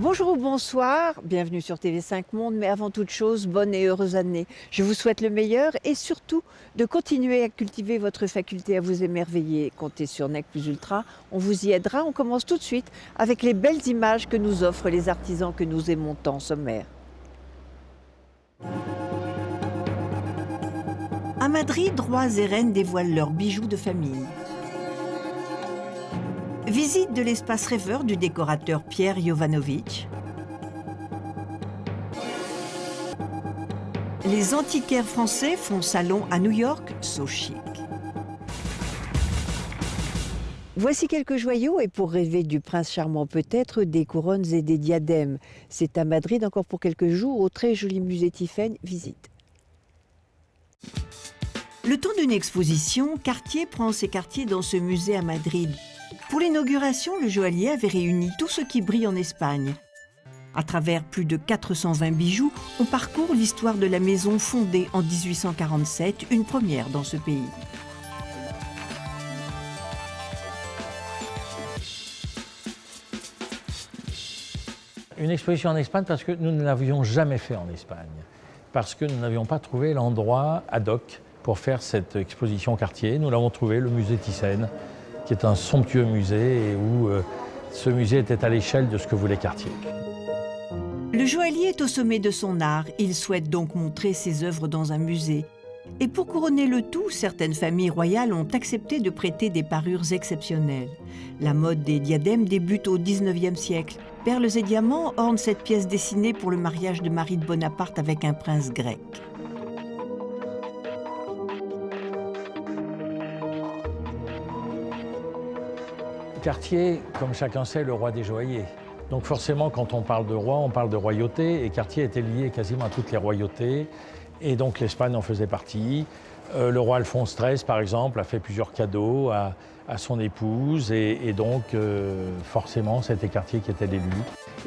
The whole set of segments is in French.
Bonjour ou bonsoir, bienvenue sur TV5 Monde, mais avant toute chose, bonne et heureuse année. Je vous souhaite le meilleur et surtout de continuer à cultiver votre faculté à vous émerveiller. Comptez sur NEC Plus Ultra, on vous y aidera. On commence tout de suite avec les belles images que nous offrent les artisans que nous aimons tant. Sommaire. À Madrid, rois et reines dévoilent leurs bijoux de famille. Visite de l'espace rêveur du décorateur Pierre Jovanovic. Les antiquaires français font salon à New York, so chic. Voici quelques joyaux et pour rêver du prince charmant peut-être, des couronnes et des diadèmes. C'est à Madrid encore pour quelques jours au très joli musée Tiffen, visite. Le temps d'une exposition, Cartier prend ses quartiers dans ce musée à Madrid. Pour l'inauguration, le joaillier avait réuni tout ce qui brille en Espagne. À travers plus de 420 bijoux, on parcourt l'histoire de la maison fondée en 1847, une première dans ce pays. Une exposition en Espagne parce que nous ne l'avions jamais fait en Espagne, parce que nous n'avions pas trouvé l'endroit ad hoc pour faire cette exposition Cartier. Nous l'avons trouvé, le musée Thyssen, qui est un somptueux musée et où ce musée était à l'échelle de ce que voulait Cartier. Le joaillier est au sommet de son art. Il souhaite donc montrer ses œuvres dans un musée. Et pour couronner le tout, certaines familles royales ont accepté de prêter des parures exceptionnelles. La mode des diadèmes débute au XIXe siècle. Perles et diamants ornent cette pièce dessinée pour le mariage de Marie de Bonaparte avec un prince grec. Cartier, comme chacun sait, est le roi des joailliers. Donc forcément, quand on parle de roi, on parle de royauté, et Cartier était lié quasiment à toutes les royautés, et donc l'Espagne en faisait partie. Le roi Alphonse XIII, par exemple, a fait plusieurs cadeaux à son épouse, et donc forcément, c'était Cartier qui était l'élu.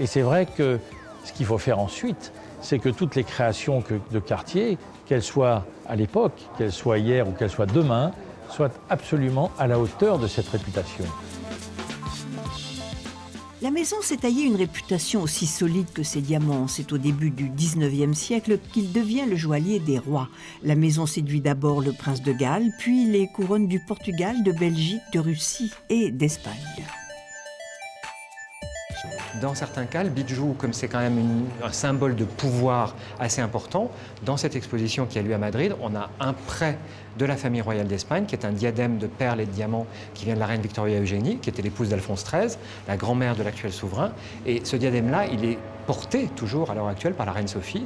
Et c'est vrai que ce qu'il faut faire ensuite, c'est que toutes les créations de Cartier, qu'elles soient à l'époque, qu'elles soient hier ou qu'elles soient demain, soient absolument à la hauteur de cette réputation. La maison s'est taillée une réputation aussi solide que ses diamants. C'est au début du XIXe siècle qu'il devient le joaillier des rois. La maison séduit d'abord le prince de Galles, puis les couronnes du Portugal, de Belgique, de Russie et d'Espagne. Dans certains cas, le bijou, comme c'est quand même un symbole de pouvoir assez important, dans cette exposition qui a lieu à Madrid, on a un prêt de la famille royale d'Espagne, qui est un diadème de perles et de diamants qui vient de la reine Victoria Eugénie, qui était l'épouse d'Alphonse XIII, la grand-mère de l'actuel souverain. Et ce diadème-là, il est porté toujours à l'heure actuelle par la reine Sophie,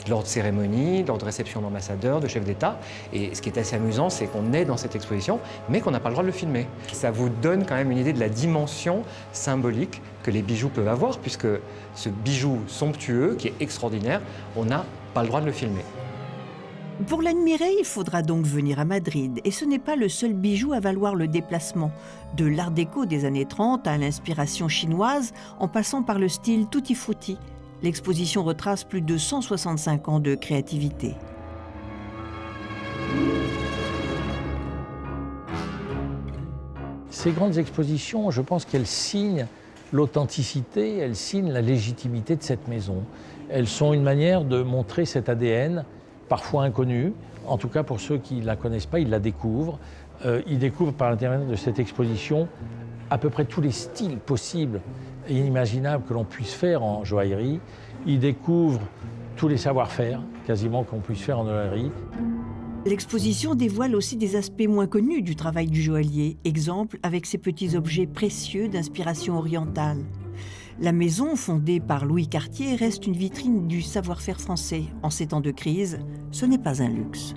lors de cérémonies, lors de réceptions d'ambassadeurs, de chefs d'État. Et ce qui est assez amusant, c'est qu'on est dans cette exposition, mais qu'on n'a pas le droit de le filmer. Ça vous donne quand même une idée de la dimension symbolique que les bijoux peuvent avoir, puisque ce bijou somptueux, qui est extraordinaire, on n'a pas le droit de le filmer. Pour l'admirer, il faudra donc venir à Madrid. Et ce n'est pas le seul bijou à valoir le déplacement. De l'art déco des années 30 à l'inspiration chinoise, en passant par le style tutti frutti. L'exposition retrace plus de 165 ans de créativité. Ces grandes expositions, je pense qu'elles signent l'authenticité, elles signent la légitimité de cette maison. Elles sont une manière de montrer cet ADN, parfois inconnu. En tout cas, pour ceux qui ne la connaissent pas, ils la découvrent. Ils découvrent par l'intermédiaire de cette exposition à peu près tous les styles possibles et inimaginables que l'on puisse faire en joaillerie. Ils découvrent tous les savoir-faire, quasiment, qu'on puisse faire en joaillerie. L'exposition dévoile aussi des aspects moins connus du travail du joaillier. Exemple avec ces petits objets précieux d'inspiration orientale. La maison, fondée par Louis Cartier, reste une vitrine du savoir-faire français. En ces temps de crise, ce n'est pas un luxe.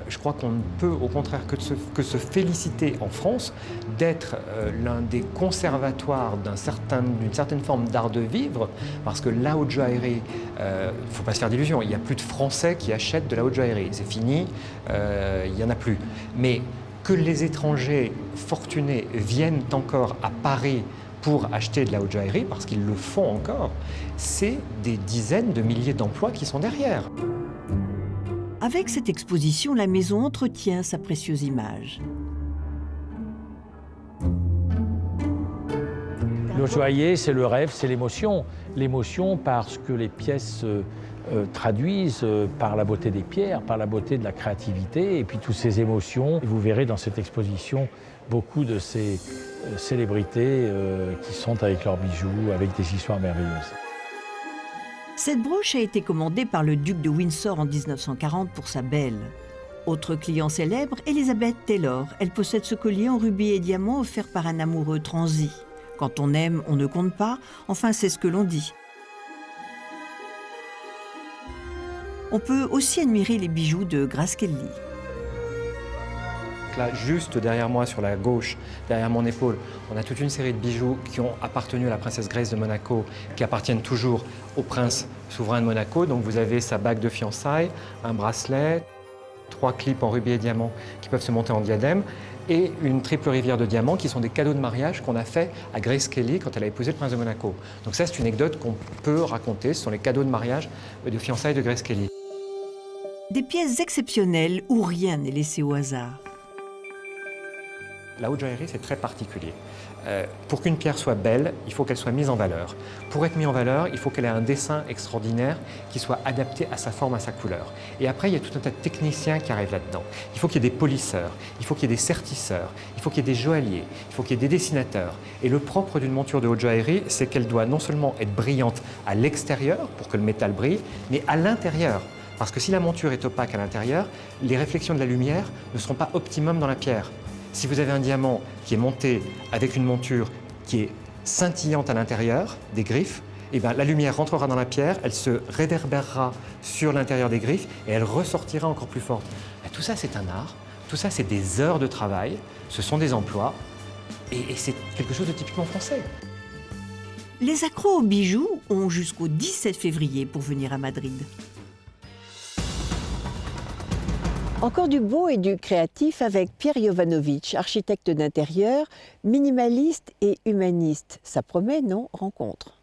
Je crois qu'on ne peut au contraire que se féliciter en France d'être l'un des conservatoires d'une certaine forme d'art de vivre, parce que la haute joaillerie, il ne faut pas se faire d'illusions, il n'y a plus de Français qui achètent de la haute joaillerie, c'est fini, il n'y en a plus. Mais que les étrangers fortunés viennent encore à Paris pour acheter de la haute joaillerie, parce qu'ils le font encore, c'est des dizaines de milliers d'emplois qui sont derrière. Avec cette exposition, la maison entretient sa précieuse image. Le joaillier, c'est le rêve, c'est l'émotion. L'émotion parce que les pièces traduisent par la beauté des pierres, par la beauté de la créativité, et puis toutes ces émotions. Vous verrez dans cette exposition beaucoup de ces célébrités qui sont avec leurs bijoux, avec des histoires merveilleuses. Cette broche a été commandée par le duc de Windsor en 1940 pour sa belle. Autre client célèbre, Elizabeth Taylor. Elle possède ce collier en rubis et diamants offert par un amoureux transi. Quand on aime, on ne compte pas. Enfin, c'est ce que l'on dit. On peut aussi admirer les bijoux de Grace Kelly. Là, juste derrière moi, sur la gauche, derrière mon épaule, on a toute une série de bijoux qui ont appartenu à la princesse Grace de Monaco, qui appartiennent toujours au prince souverain de Monaco. Donc vous avez sa bague de fiançailles, un bracelet, 3 clips en rubis et diamants qui peuvent se monter en diadème, et une triple rivière de diamants qui sont des cadeaux de mariage qu'on a fait à Grace Kelly quand elle a épousé le prince de Monaco. Donc ça, c'est une anecdote qu'on peut raconter. Ce sont les cadeaux de mariage et de fiançailles de Grace Kelly. Des pièces exceptionnelles où rien n'est laissé au hasard. La haute joaillerie, c'est très particulier. Pour qu'une pierre soit belle, il faut qu'elle soit mise en valeur. Pour être mise en valeur, il faut qu'elle ait un dessin extraordinaire qui soit adapté à sa forme, à sa couleur. Et après, il y a tout un tas de techniciens qui arrivent là-dedans. Il faut qu'il y ait des polisseurs, il faut qu'il y ait des sertisseurs, il faut qu'il y ait des joailliers, il faut qu'il y ait des dessinateurs. Et le propre d'une monture de haute joaillerie, c'est qu'elle doit non seulement être brillante à l'extérieur pour que le métal brille, mais à l'intérieur. Parce que si la monture est opaque à l'intérieur, les réflexions de la lumière ne seront pas optimum dans la pierre. Si vous avez un diamant qui est monté avec une monture qui est scintillante à l'intérieur, des griffes, eh bien, la lumière rentrera dans la pierre, elle se réverbérera sur l'intérieur des griffes et elle ressortira encore plus forte. Et tout ça, c'est un art, tout ça, c'est des heures de travail, ce sont des emplois et c'est quelque chose de typiquement français. Les accros aux bijoux ont jusqu'au 17 février pour venir à Madrid. Encore du beau et du créatif avec Pierre Jovanovic, architecte d'intérieur, minimaliste et humaniste. Ça promet, non? Rencontre.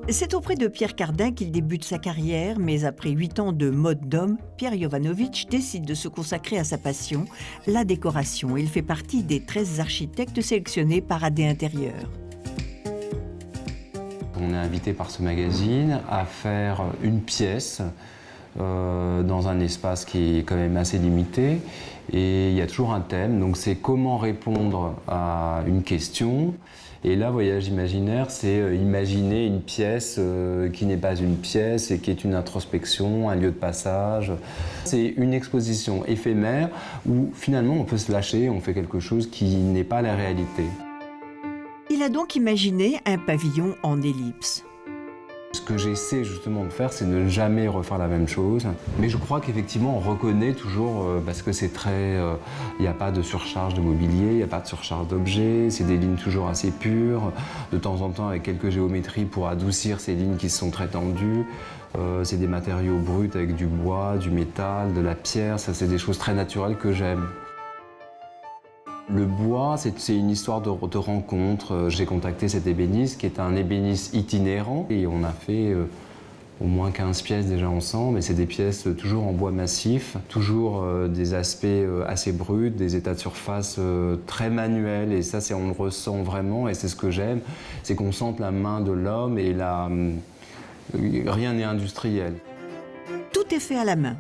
C'est auprès de Pierre Cardin qu'il débute sa carrière, mais après 8 ans de mode d'homme, Pierre Jovanovic décide de se consacrer à sa passion, la décoration. Il fait partie des 13 architectes sélectionnés par AD Intérieur. On est invité par ce magazine à faire une pièce dans un espace qui est quand même assez limité, et il y a toujours un thème, donc c'est comment répondre à une question. Et là, Voyage imaginaire, c'est imaginer une pièce qui n'est pas une pièce et qui est une introspection, un lieu de passage. C'est une exposition éphémère où finalement on peut se lâcher, on fait quelque chose qui n'est pas la réalité. Il a donc imaginé un pavillon en ellipse. Ce que j'essaie justement de faire, c'est ne jamais refaire la même chose. Mais je crois qu'effectivement, on reconnaît toujours, parce que c'est très... Il n'y a pas de surcharge de mobilier, il n'y a pas de surcharge d'objets, c'est des lignes toujours assez pures, de temps en temps avec quelques géométries pour adoucir ces lignes qui sont très tendues. C'est des matériaux bruts avec du bois, du métal, de la pierre, ça c'est des choses très naturelles que j'aime. Le bois, c'est une histoire de rencontre. J'ai contacté cet ébéniste qui est un ébéniste itinérant et on a fait au moins 15 pièces déjà ensemble. Et c'est des pièces toujours en bois massif, toujours des aspects assez bruts, des états de surface très manuels. Et ça, on le ressent vraiment et c'est ce que j'aime, c'est qu'on sente la main de l'homme et rien n'est industriel. Tout est fait à la main.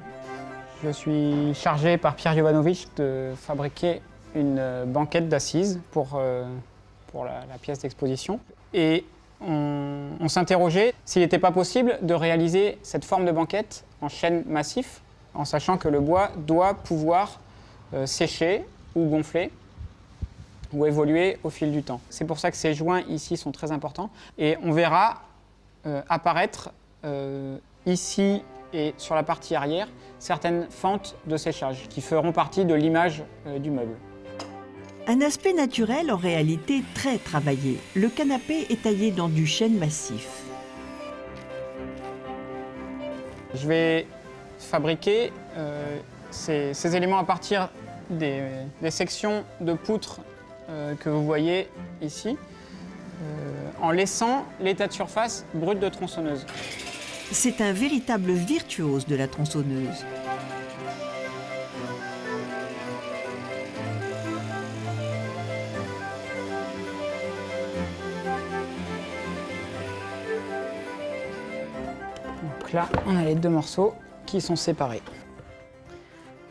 Je suis chargé par Pierre Jovanovic de fabriquer une banquette d'assises pour la pièce d'exposition. Et on s'interrogeait s'il n'était pas possible de réaliser cette forme de banquette en chêne massif, en sachant que le bois doit pouvoir sécher ou gonfler ou évoluer au fil du temps. C'est pour ça que ces joints ici sont très importants. Et on verra apparaître ici et sur la partie arrière certaines fentes de séchage qui feront partie de l'image du meuble. Un aspect naturel en réalité très travaillé. Le canapé est taillé dans du chêne massif. Je vais fabriquer ces éléments à partir des sections de poutres que vous voyez ici, en laissant l'état de surface brut de tronçonneuse. C'est un véritable virtuose de la tronçonneuse. Donc là, on a les deux morceaux qui sont séparés.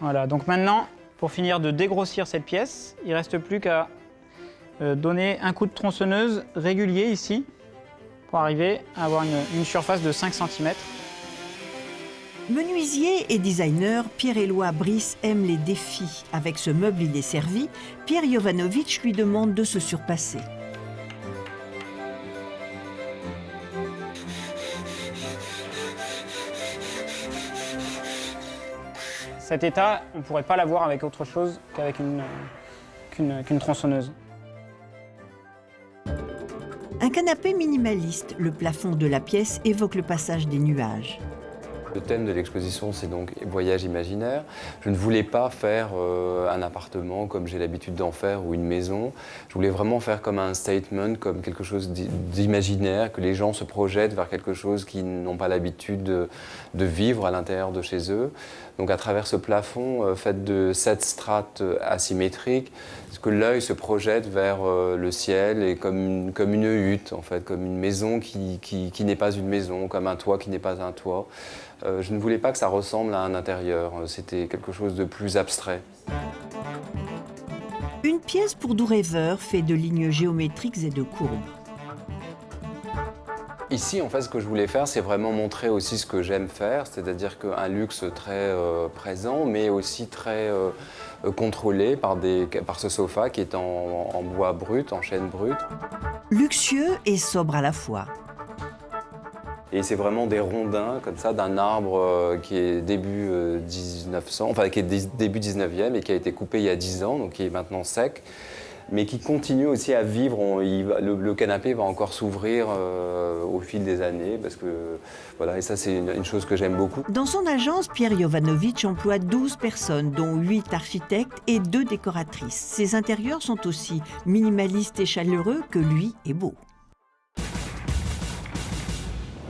Voilà, donc maintenant, pour finir de dégrossir cette pièce, il ne reste plus qu'à donner un coup de tronçonneuse régulier ici pour arriver à avoir une surface de 5 cm. Menuisier et designer, Pierre-Éloi Brice aime les défis. Avec ce meuble il est servi, Pierre Jovanovic lui demande de se surpasser. Cet état, on ne pourrait pas l'avoir avec autre chose qu'avec qu'une tronçonneuse. Un canapé minimaliste, le plafond de la pièce évoque le passage des nuages. Le thème de l'exposition, c'est donc voyage imaginaire. Je ne voulais pas faire un appartement comme j'ai l'habitude d'en faire ou une maison. Je voulais vraiment faire comme un statement, comme quelque chose d'imaginaire, que les gens se projettent vers quelque chose qu'ils n'ont pas l'habitude de vivre à l'intérieur de chez eux. Donc à travers ce plafond fait de 7 strates asymétriques, que l'œil se projette vers le ciel et comme une hutte, en fait, comme une maison qui n'est pas une maison, comme un toit qui n'est pas un toit. Je ne voulais pas que ça ressemble à un intérieur, c'était quelque chose de plus abstrait. Une pièce pour doux rêveurs fait de lignes géométriques et de courbes. Ici, en fait, ce que je voulais faire, c'est vraiment montrer aussi ce que j'aime faire, c'est-à-dire qu'un luxe très présent, mais aussi très contrôlé par ce sofa qui est en bois brut, en chêne brut. Luxueux et sobre à la fois. Et c'est vraiment des rondins, comme ça, d'un arbre qui est début 1900, enfin qui est début 19e et qui a été coupé il y a 10 ans, donc qui est maintenant sec, mais qui continue aussi à vivre. Le canapé va encore s'ouvrir au fil des années, parce que voilà, et ça c'est une chose que j'aime beaucoup. Dans son agence, Pierre Jovanovic emploie 12 personnes, dont 8 architectes et 2 décoratrices. Ses intérieurs sont aussi minimalistes et chaleureux que lui est beau.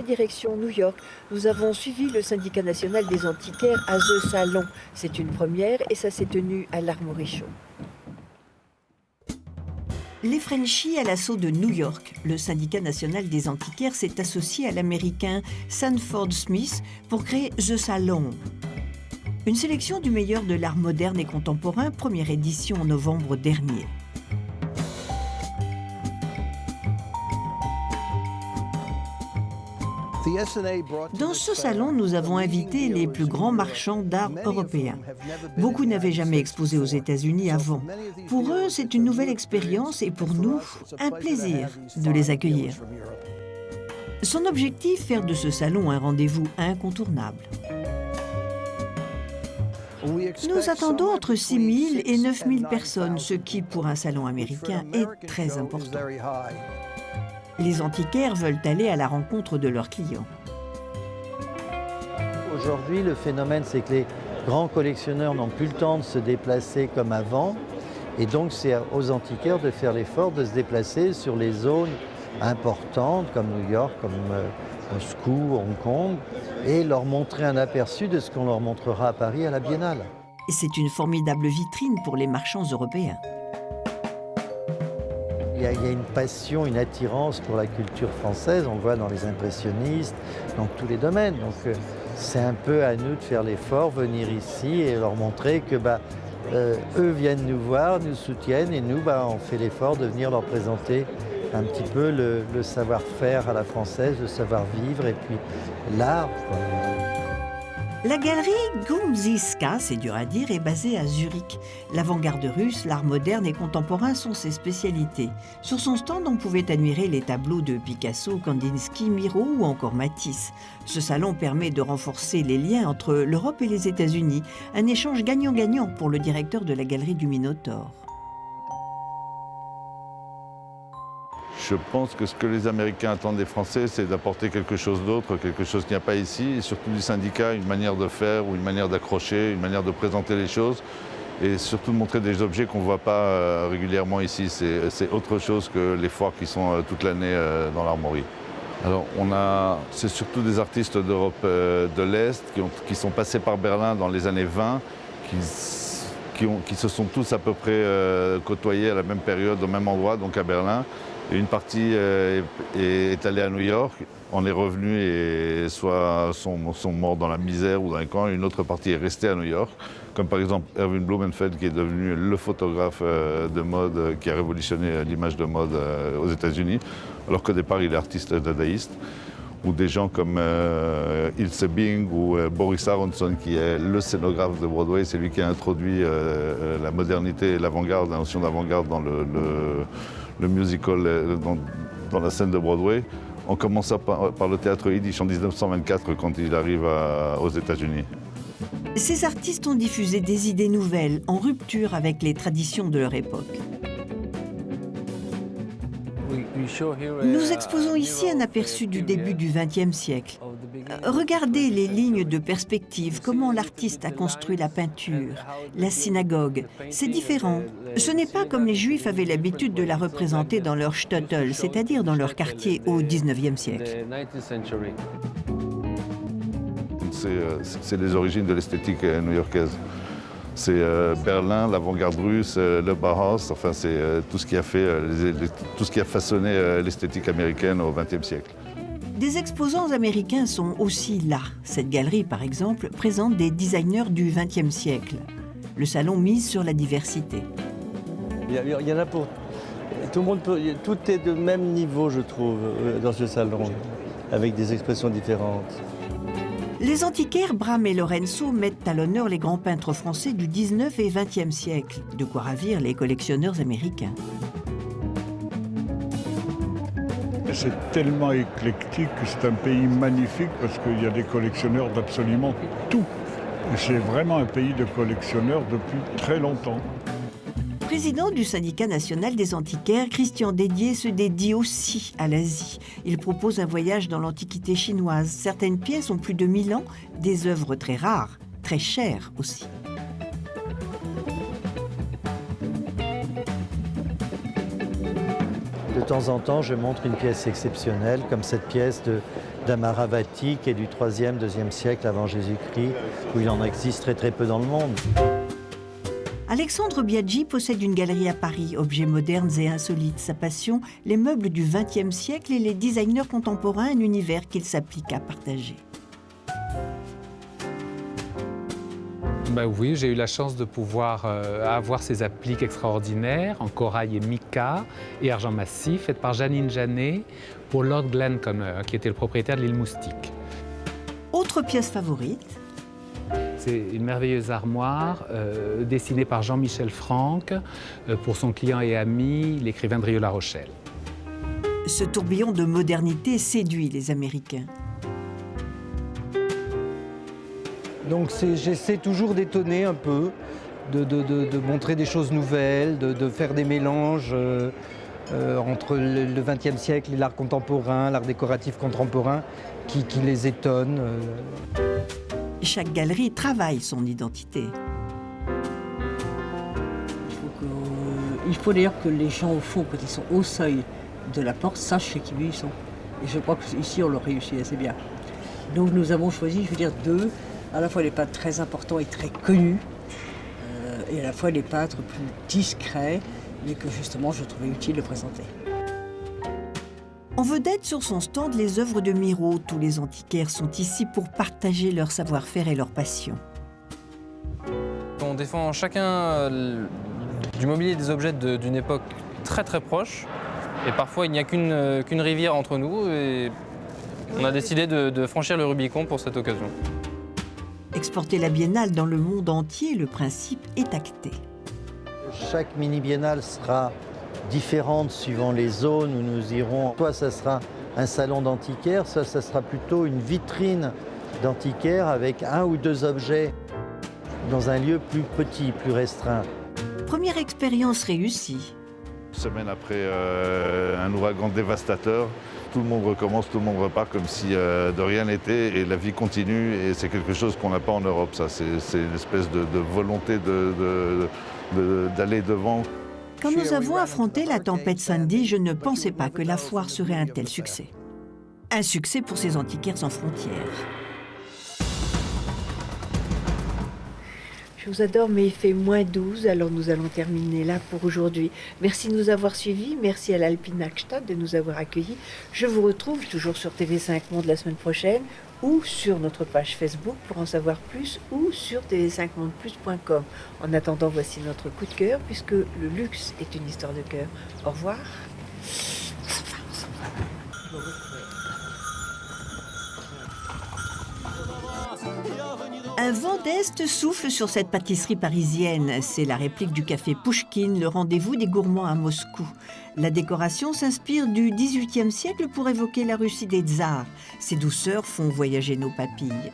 Direction New York, nous avons suivi le syndicat national des antiquaires à The Salon. C'est une première et ça s'est tenu à l'Armory Show. Les Frenchies à l'assaut de New York. Le syndicat national des antiquaires s'est associé à l'américain Sanford Smith pour créer The Salon. Une sélection du meilleur de l'art moderne et contemporain, première édition en novembre dernier. Dans ce salon, nous avons invité les plus grands marchands d'art européens. Beaucoup n'avaient jamais exposé aux États-Unis avant. Pour eux, c'est une nouvelle expérience et pour nous, un plaisir de les accueillir. Son objectif, faire de ce salon un rendez-vous incontournable. Nous attendons entre 6 000 et 9 000 personnes, ce qui, pour un salon américain, est très important. Les antiquaires veulent aller à la rencontre de leurs clients. Aujourd'hui, le phénomène, c'est que les grands collectionneurs n'ont plus le temps de se déplacer comme avant. Et donc, c'est aux antiquaires de faire l'effort de se déplacer sur les zones importantes, comme New York, comme Moscou, Hong Kong, et leur montrer un aperçu de ce qu'on leur montrera à Paris à la Biennale. C'est une formidable vitrine pour les marchands européens. Il y a une passion, une attirance pour la culture française, on le voit dans les impressionnistes, dans tous les domaines. Donc c'est un peu à nous de faire l'effort, venir ici et leur montrer que eux viennent nous voir, nous soutiennent et nous, on fait l'effort de venir leur présenter un petit peu le savoir-faire à la française, le savoir-vivre et puis l'art. La galerie Gumziska, c'est dur à dire, est basée à Zurich. L'avant-garde russe, l'art moderne et contemporain sont ses spécialités. Sur son stand, on pouvait admirer les tableaux de Picasso, Kandinsky, Miro ou encore Matisse. Ce salon permet de renforcer les liens entre l'Europe et les États-Unis. Un échange gagnant-gagnant pour le directeur de la galerie du Minotaure. Je pense que ce que les Américains attendent des Français, c'est d'apporter quelque chose d'autre, quelque chose qu'il n'y a pas ici, et surtout du syndicat, une manière de faire ou une manière d'accrocher, une manière de présenter les choses, et surtout de montrer des objets qu'on ne voit pas régulièrement ici. C'est autre chose que les foires qui sont toute l'année dans l'Armory. Alors c'est surtout des artistes d'Europe de l'Est qui sont passés par Berlin dans les années 20, qui se sont tous à peu près côtoyés à la même période, au même endroit, donc à Berlin. Et une partie est allée à New York en est revenu et soit sont morts dans la misère ou dans les camps. Une autre partie est restée à New York, comme par exemple Erwin Blumenfeld qui est devenu le photographe de mode qui a révolutionné l'image de mode aux États-Unis, alors qu'au départ il est artiste dadaïste. Ou des gens comme Ilse Bing ou Boris Aronson qui est le scénographe de Broadway, c'est lui qui a introduit la modernité et l'avant-garde, la notion d'avant-garde dans le musical, dans la scène de Broadway, en commençant par le théâtre yiddish en 1924 quand il arrive aux États-Unis. Ces artistes ont diffusé des idées nouvelles, en rupture avec les traditions de leur époque. Nous exposons ici un aperçu du début du XXe siècle. Regardez les lignes de perspective, comment l'artiste a construit la peinture, la synagogue. C'est différent. Ce n'est pas comme les Juifs avaient l'habitude de la représenter dans leur shtetl, c'est-à-dire dans leur quartier au XIXe siècle. C'est les origines de l'esthétique new-yorkaise. C'est Berlin, l'avant-garde russe, le Bauhaus, enfin c'est tout ce qui a façonné l'esthétique américaine au XXe siècle. Des exposants américains sont aussi là. Cette galerie, par exemple, présente des designers du XXe siècle. Le salon mise sur la diversité. Il y en a pour... Tout le monde peut... Tout est de même niveau, je trouve, dans ce salon, avec des expressions différentes. Les antiquaires Bram et Lorenzo mettent à l'honneur les grands peintres français du 19 et 20e siècle, de quoi ravir les collectionneurs américains. C'est tellement éclectique que c'est un pays magnifique parce qu'il y a des collectionneurs d'absolument tout. C'est vraiment un pays de collectionneurs depuis très longtemps. Président du syndicat national des antiquaires, Christian Dédier se dédie aussi à l'Asie. Il propose un voyage dans l'Antiquité chinoise. Certaines pièces ont plus de 1000 ans, des œuvres très rares, très chères aussi. De temps en temps, je montre une pièce exceptionnelle, comme cette pièce d'Amaravati, qui est du 3e, 2e siècle avant Jésus-Christ, où il en existe très très peu dans le monde. Alexandre Biaggi possède une galerie à Paris, objets modernes et insolites. Sa passion, les meubles du XXe siècle et les designers contemporains, un univers qu'il s'applique à partager. Oui, j'ai eu la chance de pouvoir avoir ces appliques extraordinaires en corail et mica et argent massif, faites par Janine Janet pour Lord Glenconner, qui était le propriétaire de l'île Moustique. Autre pièce favorite? C'est une merveilleuse armoire dessinée par Jean-Michel Franck pour son client et ami, l'écrivain Drieux-La Rochelle. Ce tourbillon de modernité séduit les Américains. Donc j'essaie toujours d'étonner un peu, de montrer des choses nouvelles, de faire des mélanges entre le XXe siècle et l'art contemporain, l'art décoratif contemporain, qui les étonne. Chaque galerie travaille son identité. Il faut d'ailleurs que les gens au fond, quand ils sont au seuil de la porte, sachent chez qui ils sont. Et je crois qu'ici, on l'a réussi assez bien. Donc nous avons choisi, je veux dire, deux, à la fois des peintres très importants et très connus, et à la fois des peintres plus discrets, mais que justement je trouvais utile de présenter. En vedette sur son stand, les œuvres de Miro. Tous les antiquaires sont ici pour partager leur savoir-faire et leur passion. On défend chacun du mobilier et des objets d'une époque très très proche. Et parfois il n'y a qu'une rivière entre nous et on a décidé de franchir le Rubicon pour cette occasion. Exporter la biennale dans le monde entier, le principe est acté. Chaque mini-biennale sera différentes suivant les zones où nous irons. Soit ça sera un salon d'antiquaires, soit ça sera plutôt une vitrine d'antiquaires avec un ou deux objets dans un lieu plus petit, plus restreint. Première expérience réussie. Semaine après un ouragan dévastateur, tout le monde recommence, tout le monde repart comme si de rien n'était et la vie continue et c'est quelque chose qu'on n'a pas en Europe. Ça, c'est une espèce de volonté d'aller devant. Quand nous avons affronté la tempête Sandy, je ne pensais pas que la foire serait un tel succès. Un succès pour ces antiquaires sans frontières. Je Je vous adore, mais il fait moins 12, alors nous allons terminer là pour aujourd'hui. Merci de nous avoir suivis, merci à l'Alpine Werkstatt de nous avoir accueillis. Je vous retrouve toujours sur TV5 Monde la semaine prochaine ou sur notre page Facebook pour en savoir plus ou sur tv5mondeplus.com. En attendant, voici notre coup de cœur puisque le luxe est une histoire de cœur. Au revoir. Un vent d'Est souffle sur cette pâtisserie parisienne. C'est la réplique du café Pouchkine, le rendez-vous des gourmands à Moscou. La décoration s'inspire du XVIIIe siècle pour évoquer la Russie des tsars. Ces douceurs font voyager nos papilles.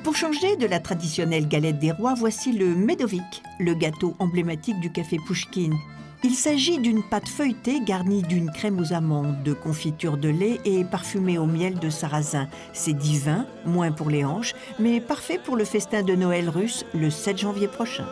Pour changer de la traditionnelle galette des rois, voici le Medovik, le gâteau emblématique du café Pouchkine. Il s'agit d'une pâte feuilletée garnie d'une crème aux amandes, de confiture de lait et parfumée au miel de sarrasin. C'est divin, moins pour les hanches, mais parfait pour le festin de Noël russe le 7 janvier prochain.